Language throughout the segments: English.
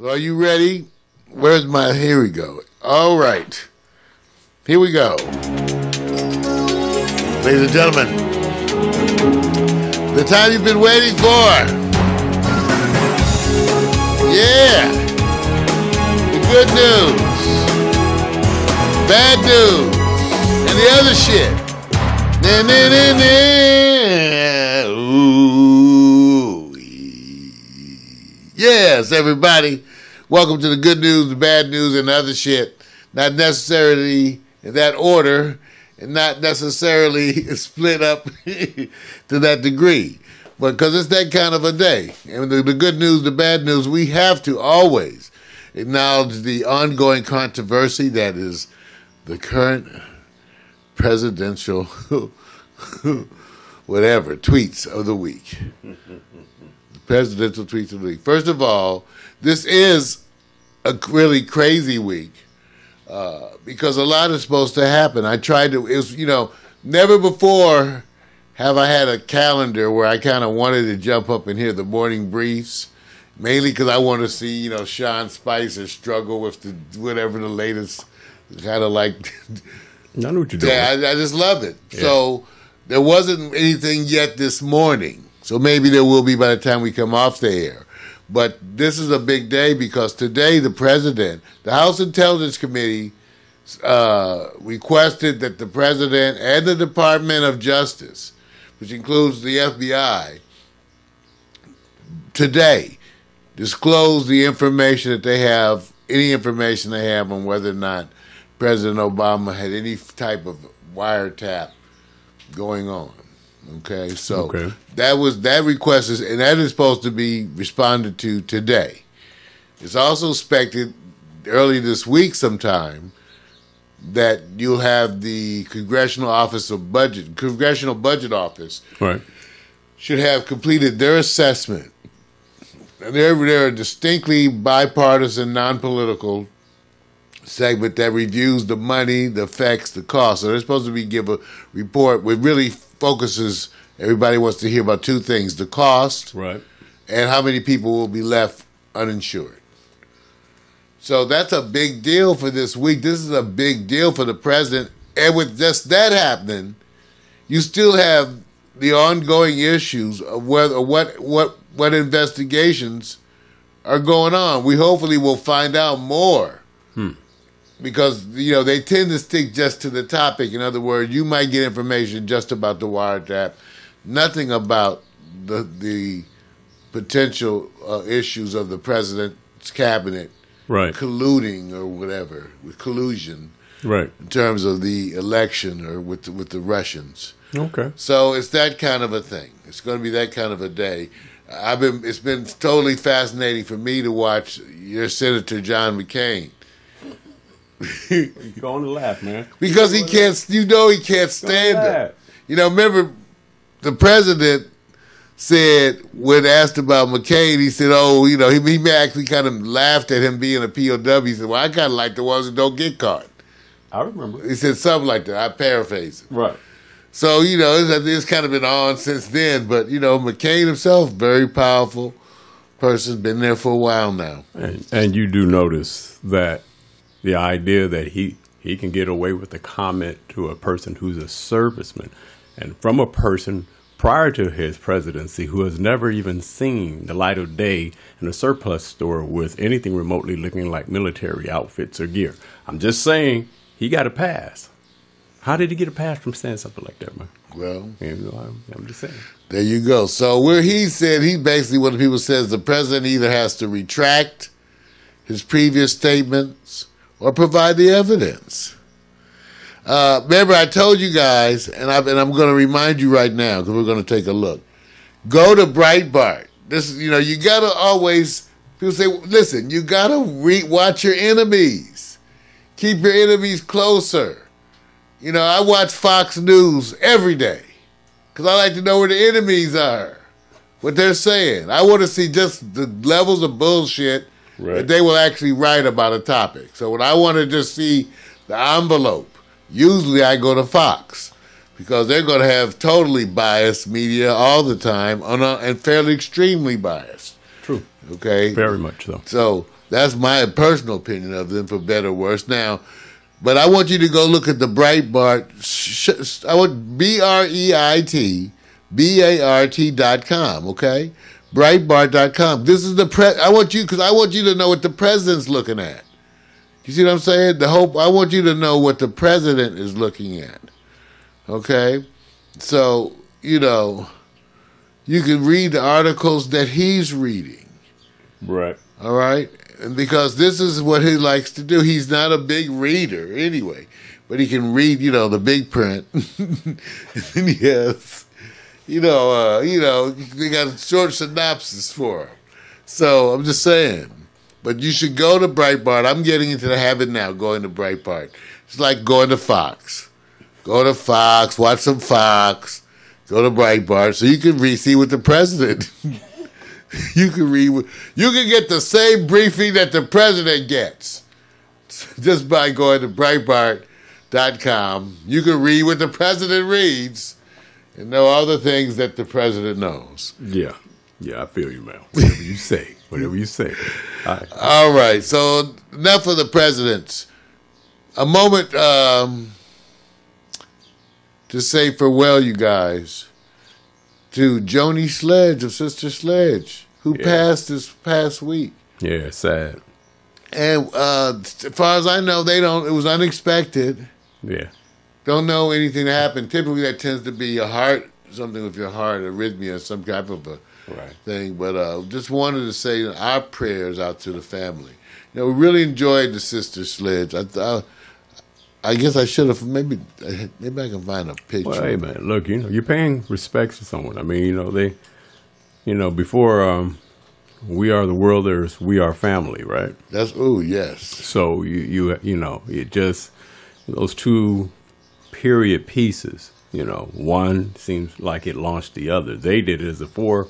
So are you ready? Where's my... Here we go. All right. Here we go. Ladies and gentlemen, the time you've been waiting for. Yeah. The good news. Bad news. And the other shit. Nah, nah, nah, nah. Ooh. Yes, everybody. Welcome to the good news, the bad news, and the other shit. Not necessarily in that order, and not necessarily split up to that degree. But because it's that kind of a day. And the good news, the bad news, we have to always acknowledge the ongoing controversy that is the current presidential whatever tweets of the week. The presidential tweets of the week. First of all, this is a really crazy week because a lot is supposed to happen. I tried to, it was, never before have I had a calendar where I kind of wanted to jump up and hear the morning briefs, mainly because I want to see, Sean Spicer struggle with whatever the latest kind of like. I know what you're doing. Yeah, I just love it. Yeah. So there wasn't anything yet this morning. So maybe there will be by the time we come off the air. But this is a big day because today the president, the House Intelligence Committee requested that the president and the Department of Justice, which includes the FBI, today disclose the information that they have, any information they have on whether or not President Obama had any type of wiretap going on. Okay, so that request is, and that is supposed to be responded to today. It's also expected early this week sometime that you'll have the Congressional Budget Office Right. should have completed their assessment. And they're a distinctly bipartisan, non-political segment that reviews the money, the effects, the costs. So they're supposed to give a report which really focuses, everybody wants to hear about two things, the cost Right. and how many people will be left uninsured. So that's a big deal for this week. This is a big deal for the president. And with just that happening, you still have the ongoing issues of whether what investigations are going on. We hopefully will find out more. Because, they tend to stick just to the topic. In other words, you might get information just about the wiretap, nothing about the potential issues of the president's cabinet colluding or whatever, with collusion, in terms of the election or with the Russians. Okay. So it's that kind of a thing. It's going to be that kind of a day. It's been totally fascinating for me to watch your Senator John McCain. You're going to laugh, man. Because he can't stand it. Remember the president said, when asked about McCain, he said, he actually kind of laughed at him being a POW. He said, well, I kind of like the ones that don't get caught. I remember. He said something like that. I paraphrase it. Right. So, it's kind of been on since then. But, McCain himself, very powerful person, been there for a while now. And you do notice that the idea that he can get away with a comment to a person who's a serviceman and from a person prior to his presidency who has never even seen the light of day in a surplus store with anything remotely looking like military outfits or gear. I'm just saying he got a pass. How did he get a pass from saying something like that, man? Well, I'm just saying. There you go. So where he basically what the people says, the president either has to retract his previous statements or provide the evidence. Remember, I told you guys, and I'm going to remind you right now because we're going to take a look. Go to Breitbart. This is, you got to always, people say, listen, you got to watch your enemies. Keep your enemies closer. I watch Fox News every day because I like to know where the enemies are, what they're saying. I want to see just the levels of bullshit that they will actually write about a topic. So when I want to just see the envelope, usually I go to Fox because they're going to have totally biased media all the time and fairly extremely biased. True. Okay? Very much so. So That's my personal opinion of them, for better or worse. Now, but I want you to go look at the Breitbart. I want BREITBART.com. Okay, Breitbart.com. This is the I want you to know what the president's looking at. You see what I'm saying? I want you to know what the president is looking at. Okay, so you can read the articles that he's reading. Right. All right. And because this is what he likes to do. He's not a big reader anyway, but he can read, the big print. And then he has, they got a short synopsis for him. So I'm just saying. But you should go to Breitbart. I'm getting into the habit now, going to Breitbart. It's like going to Fox. Go to Fox, watch some Fox, go to Breitbart, so you can see what the president. You can get the same briefing that the president gets just by going to Breitbart.com. You can read what the president reads and know all the things that the president knows. Yeah, I feel you, man. Whatever you say. All right. So enough of the presidents. A moment to say farewell, you guys, to Joni Sledge of Sister Sledge, who passed this past week. Yeah, sad. And as far as I know, it was unexpected. Yeah. Don't know anything that happened. Typically, that tends to be something with your heart, arrhythmia, some type of a thing. But just wanted to say our prayers out to the family. We really enjoyed the Sister Sledge. I guess I should have, maybe I can find a picture. Well, hey, man, look, you're paying respects to someone. I mean, before we are the world, there's we are family, right? Yes. So, it just, those two period pieces, one seems like it launched the other. They did it as a girl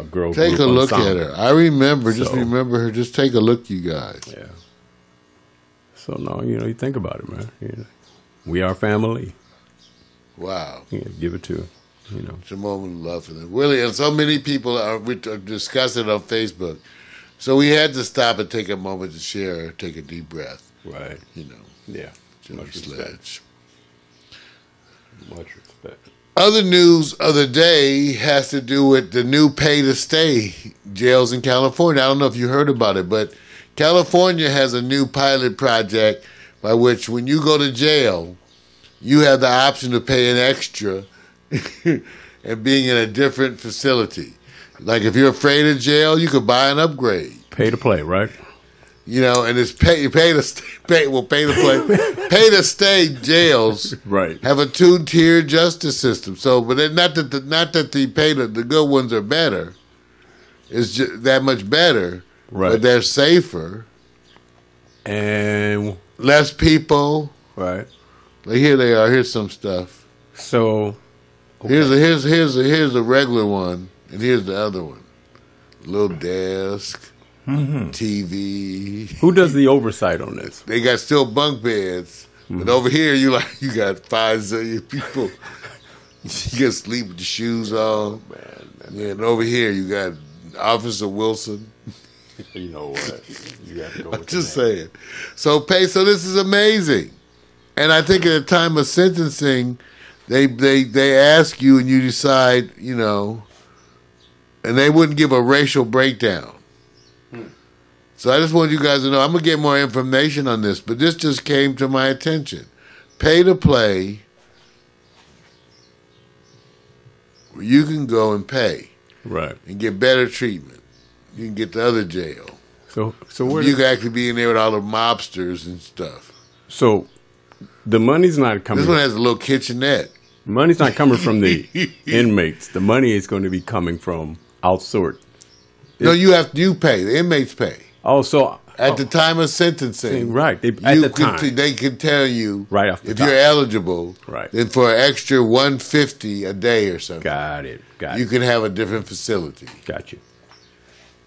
group. Take a look at her. I remember, remember her. Just take a look, you guys. Yeah. So, no, you think about it, man. We are family. Wow. Give it to, It's a moment of love for them. Really, and so many people are discussing on Facebook. So we had to stop and take a moment to share, take a deep breath. Right. Yeah. Much Sledge. Much respect. Other news of the day has to do with the new pay-to-stay jails in California. I don't know if you heard about it, but California has a new pilot project by which when you go to jail, you have the option to pay an extra and being in a different facility. Like if you're afraid of jail, you could buy an upgrade. Pay to play, right? And it's pay to stay jails right. have a two-tier justice system. So, but not that the good ones are better. It's just that much better. Right. But they're safer. And less people. Right. Like here they are. Here's some stuff. So okay. Here's a regular one, and here's the other one. Little desk, TV. Who does the oversight on this? They got still bunk beds, but over here you got 5 zillion people. You can sleep with your shoes on. Man. And over here you got Officer Wilson. You know what? You have to go with I'm just saying. So this is amazing. And I think at the time of sentencing, they ask you and you decide, and they wouldn't give a racial breakdown. So I just want you guys to know, I'm going to get more information on this, but this just came to my attention. Pay to play, where you can go and pay. Right. And get better treatment. You can get the other jail. So where you can actually be in there with all the mobsters and stuff. So the money's not coming. This one has a little kitchenette. Money's not coming from the inmates. The money is going to be coming from outsourced. No, you pay. The inmates pay. Oh, so at the time of sentencing, right? They can tell you right off the if top. You're eligible. Right. Then for an extra $150 a day or something. Got it. You can have a different facility. Got you.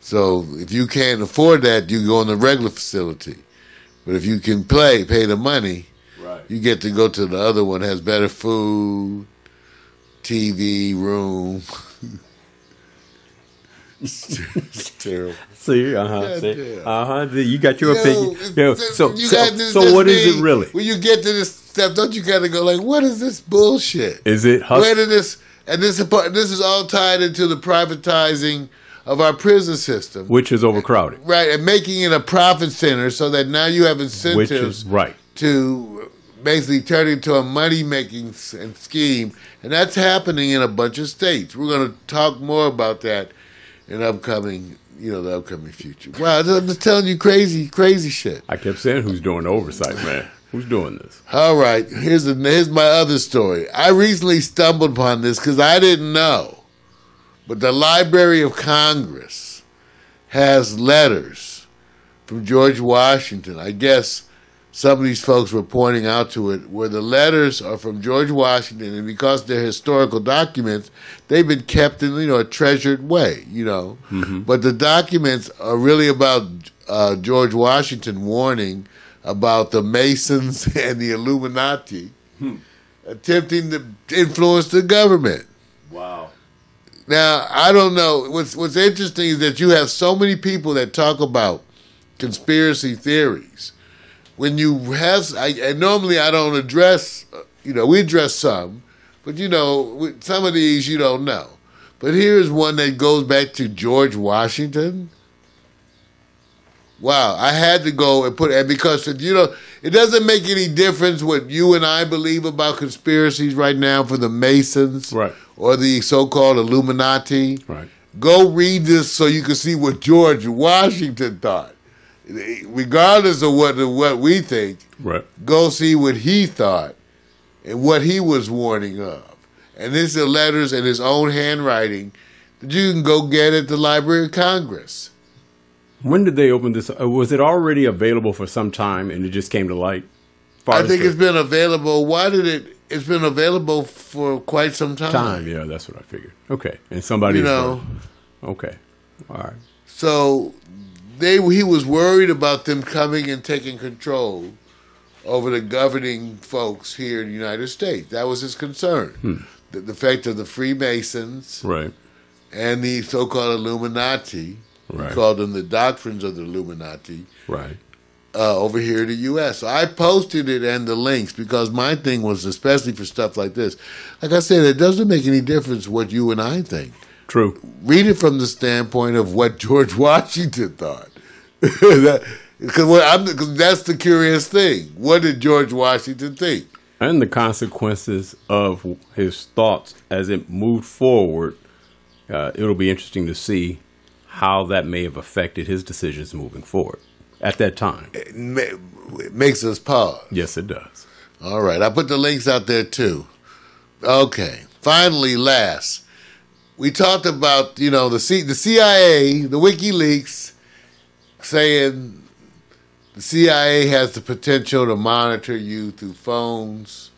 So if you can't afford that, you go in the regular facility. But if you can pay the money, right, you get to go to the other one. Has better food, TV, room. It's terrible. See, you got your opinion. So what is it really? When you get to this stuff, don't you kind of go like, what is this bullshit? Is it hustle? Where did this? And this is all tied into the privatizing of our prison system, which is overcrowded, right? And making it a profit center, so that now you have incentives, to basically turn it into a money making scheme, and that's happening in a bunch of states. We're going to talk more about that in the upcoming future. Wow, I'm just telling you crazy shit. I kept saying, who's doing the oversight, man? Who's doing this? All right, here's my other story. I recently stumbled upon this because I didn't know, but the Library of Congress has letters from George Washington. I guess some of these folks were pointing out to it where the letters are from George Washington, and because they're historical documents, they've been kept in a treasured way. Mm-hmm. But the documents are really about George Washington warning about the Masons and the Illuminati attempting to influence the government. Wow. Now, I don't know. What's interesting is that you have so many people that talk about conspiracy theories. When you have, and normally I don't address, we address some, but some of these you don't know. But here's one that goes back to George Washington. Wow, I had to go and because if it doesn't make any difference what you and I believe about conspiracies right now for the Masons, right, or the so-called Illuminati. Right. Go read this so you can see what George Washington thought. Regardless of what we think, right, go see what he thought and what he was warning of. And these are letters in his own handwriting that you can go get at the Library of Congress. When did they open this? Was it already available for some time and it just came to light? I think it's been available. It's been available for quite some time. Yeah, that's what I figured. Okay. And somebody, okay. All right. So he was worried about them coming and taking control over the governing folks here in the United States. That was his concern. The fact of the Freemasons, right, and the so-called Illuminati, right, we called them the doctrines of the Illuminati, right, over here in the U.S. So I posted it and the links because my thing was, especially for stuff like this, like I said, it doesn't make any difference what you and I think. True. Read it from the standpoint of what George Washington thought. Because that's the curious thing. What did George Washington think? And the consequences of his thoughts as it moved forward, it'll be interesting to see how that may have affected his decisions moving forward at that time. It makes us pause. Yes, it does. All right. I put the links out there, too. Okay. Finally, last. We talked about, the CIA, the WikiLeaks, saying the CIA has the potential to monitor you through phones.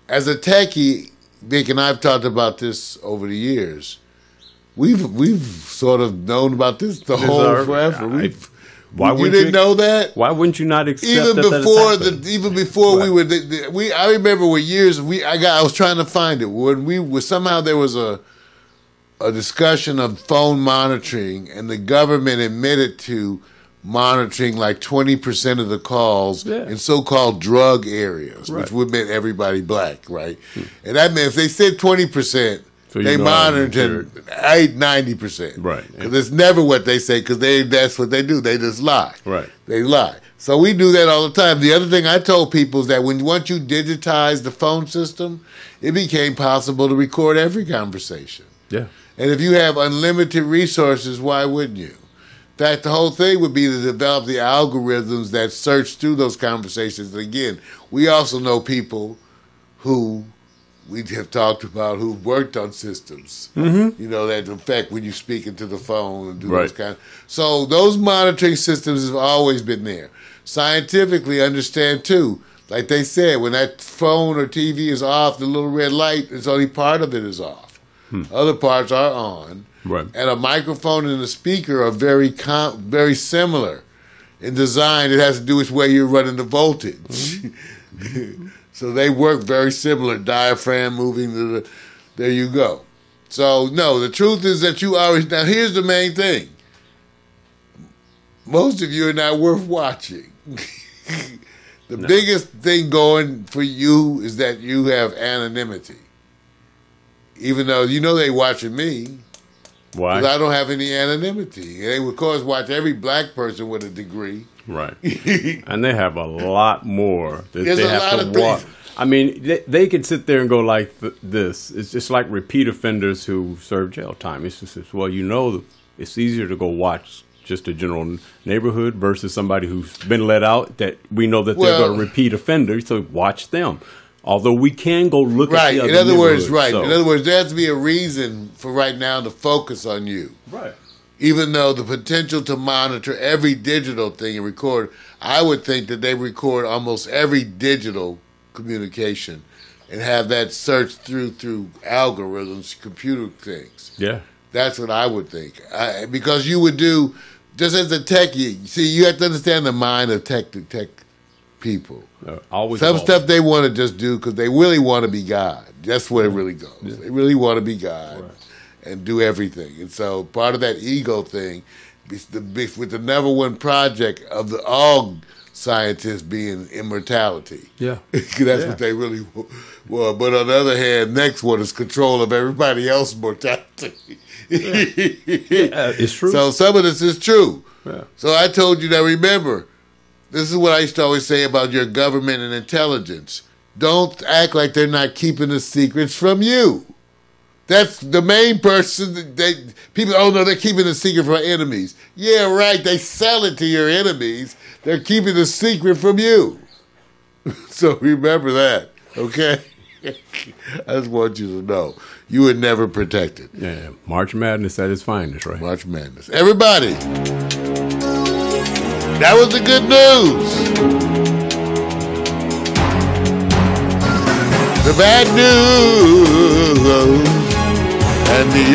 As a techie, Vic and I've talked about this over the years. We've sort of known about this forever. You didn't know that? Why wouldn't you not accept even before right. I remember with years I was trying to find it when somehow there was a discussion of phone monitoring, and the government admitted to monitoring like 20% of the calls in so-called drug areas, right, which would mean everybody black, right? And that meant if they said 20%, they monitored 90%. Right. Because it's never what they say, because that's what they do. They just lie. Right. They lie. So we do that all the time. The other thing I told people is that once you digitize the phone system, it became possible to record every conversation. Yeah. And if you have unlimited resources, why wouldn't you? In fact, the whole thing would be to develop the algorithms that search through those conversations. And again, we also know people who we have talked about who've worked on systems, that affect when you speak into the phone and do those kind. So those monitoring systems have always been there. Scientifically, understand too, like they said, when that phone or TV is off, the little red light, it's only part of it is off. Other parts are on. Right. And a microphone and a speaker are very similar in design. It has to do with where you're running the voltage. So they work very similar. Diaphragm moving there you go. So, no, the truth is that you always... Now, here's the main thing. Most of you are not worth watching. The biggest thing going for you is that you have anonymity. Even though you know they watching me. Why? Because I don't have any anonymity. They would, of course, watch every black person with a degree. Right. And they have a lot more that There's they a have lot to of watch. things. I mean, they could sit there and go like this. It's just like repeat offenders who serve jail time. It's just, well, you know, it's easier to go watch just a general neighborhood versus somebody who's been let out that we know that they're going to repeat offenders, so watch them. Although we can go look at the other in other words, neighborhoods, in other words, there has to be a reason for right now to focus on you. Right. Even though the potential to monitor every digital thing and record, I would think that they record almost every digital communication and have that searched through algorithms, computer things. Yeah. That's what I would think. Because you would do, just as a techie, see, you have to understand the mind of tech people. Some stuff they want to just do because they really want to be God. That's where it really goes. Yeah. They really want to be God and do everything. And so part of that ego thing, with the number one project of all scientists being immortality. Yeah. That's what they really want. But on the other hand, next one is control of everybody else's mortality. Yeah. It's true. So some of this is true. Yeah. So I told you that, remember, this is what I used to always say about your government and intelligence. Don't act like they're not keeping the secrets from you. That's the main person. People, oh no, they're keeping the secret from our enemies. Yeah, right, they sell it to your enemies. They're keeping the secret from you. So remember that, okay? I just want you to know. You were never protected. Yeah, March Madness at its finest, right? March Madness. Everybody, that was the good news. The bad news. And the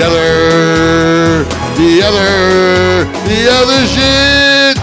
other shit.